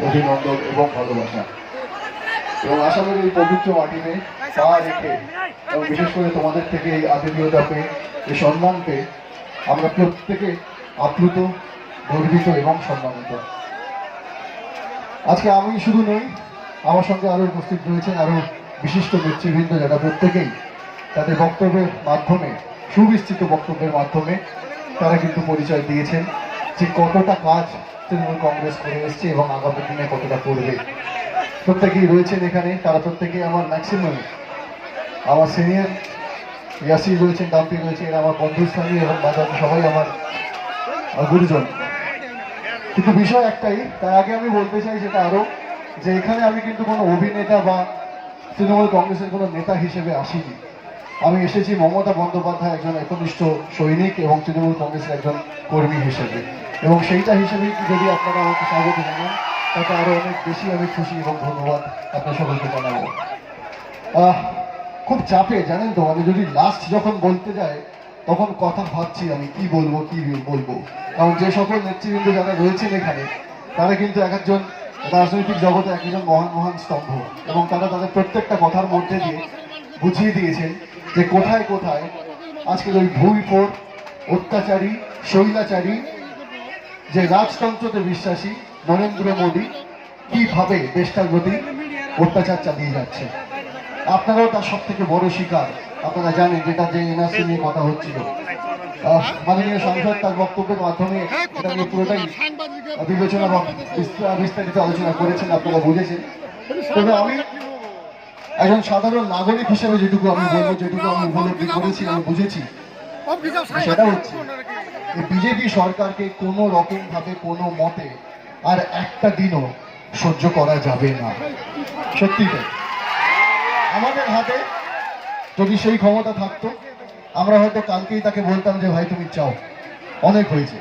অভিনন্দন এবং ভালোবাসা এবং আসামের এই পবিত্র মাটিতে পা রেখে এবং বিশেষ করে তোমাদের থেকে এই আতিথেয়তা পেয়ে এই সম্মান পেয়ে আমরা প্রত্যেকে আপ্লুত, গর্বিত এবং সম্মানিত। আজকে আমি শুধু নই, আমার সঙ্গে আরো উপস্থিত রয়েছেন আরো বিশিষ্ট নেতৃবৃন্দ, যারা প্রত্যেকেই তাদের বক্তব্যের মাধ্যমে, সুবিস্তৃত বক্তব্যের মাধ্যমে তারা কিন্তু পরিচয় দিয়েছেন যে কতটা কাজ তৃণমূল কংগ্রেস করে এসছে এবং আগামী দিনে কতটা করবে। প্রত্যেকেই রয়েছেন এখানে, তারা প্রত্যেকেই আমার ম্যাক্সিমাম আমার সিনিয়র, ইয়াসি রয়েছেন, ডাম্পি রয়েছে, এরা আমার বন্ধুস্থানী এবং বাজারে সবাই আমার গুরুজন। কিন্তু বিষয় একটাই, তার আগে আমি বলতে চাই যেটা আরো, যে এখানে আমি কিন্তু কোনো অভিনেতা বা তৃণমূল কংগ্রেসের কোনো নেতা হিসেবে আসিনি। আমি এসেছি মমতা বন্দ্যোপাধ্যায় একজন একনিষ্ঠ সৈনিক এবং তৃণমূল কংগ্রেসের একজন কর্মী হিসেবে, এবং সেইটা হিসেবে যদি আপনারা আমাকে স্বাগত জানান তাতে আরো অনেক বেশি আমি খুশি এবং ধন্যবাদ আপনার সকলকে জানাবো। খুব চাপে জানেন তো, আমি যদি লাস্ট যখন বলতে যাই তখন কথা ভাবছি আমি কি বলবো। কারণ যে সকল নেতৃবৃন্দ যারা রয়েছেন এখানে, তারা কিন্তু এক একজন রাজনৈতিক জগতে এক একজন মহান মহান স্তম্ভ, এবং তারা তাদের প্রত্যেকটা কথার মধ্যে দিয়ে বুঝিয়ে দিয়েছেন যে কোথায় কোথায় আজকের ওই ভুইফোর, অত্যাচারী, শৈলাচারী, যে রাজতন্ত্রতে বিশ্বাসী নরেন্দ্র মোদী কিভাবে দেশটার প্রতি অত্যাচার চালিয়ে যাচ্ছে। আপনারাও তার সব থেকে বড় শিকার। আপনারা জানেন যেটা যে এনআরসি নিয়ে কথা হচ্ছিল, মাননীয় সাংসদ তার বক্তব্যের মাধ্যমে এটা নিয়ে পুরোটাই বিবেচনা বা বিস্তারিত আলোচনা করেছেন, আপনারা বুঝেছেন। তবে আমি একজন সাধারণ নাগরিক হিসেবে যেটুকু আমি বলবো, যেটুকু আমি উপলব্ধি করেছি, আমি বুঝেছি, সেটা হচ্ছে বিজেপি সরকারকে কোনো রকম ভাবে কোনো মতে আর একটা দিনও সহ্য করা যাবে না। সত্যিটাই আমাদের হাতে যদি সেই ক্ষমতা থাকতো, আমরা হয়তো কালকেই তাকে বলতাম যে ভাই তুমি চাও, অনেক হয়েছে।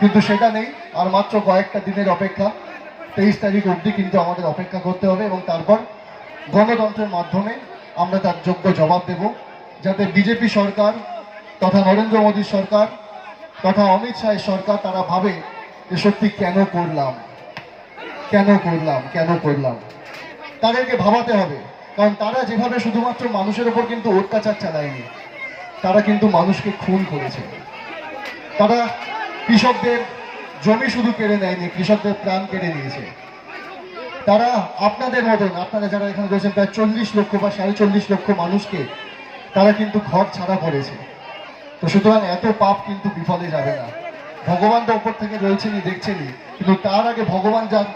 কিন্তু সেটা নেই, আর মাত্র কয়েকটা দিনের অপেক্ষা, 23 তারিখ অবধি কিন্তু আমাদের অপেক্ষা করতে হবে, এবং তারপর গণতন্ত্রের মাধ্যমে আমরা তার যোগ্য জবাব দেব, যাতে বিজেপি সরকার তথা নরেন্দ্র মোদীর সরকার তথা অমিত শাহের সরকার তারা ভাবে যে সত্যি কেন করলাম। তাদেরকে ভাবাতে হবে, কারণ তারা যেভাবে শুধুমাত্র মানুষের উপর কিন্তু অত্যাচার চালায়নি, তারা কিন্তু মানুষকে খুন করেছে। তারা কৃষকদের জমি শুধু কেড়ে নেয়নি, কৃষকদের প্রাণ কেড়ে নিয়েছে। তারা আপনাদের মতন, আপনারা যারা এখানে রয়েছেন প্রায় 40 লক্ষ বা 40.5 লক্ষ মানুষকে তারা কিন্তু ঘর ছাড়া করেছে। তো সুতরাং এত পাপ কিন্তু বিফলে যাবে না। ভগবান তো উপর থেকে রয়েছেনই, দেখছেনই, কিন্তু তার আগে ভগবান যার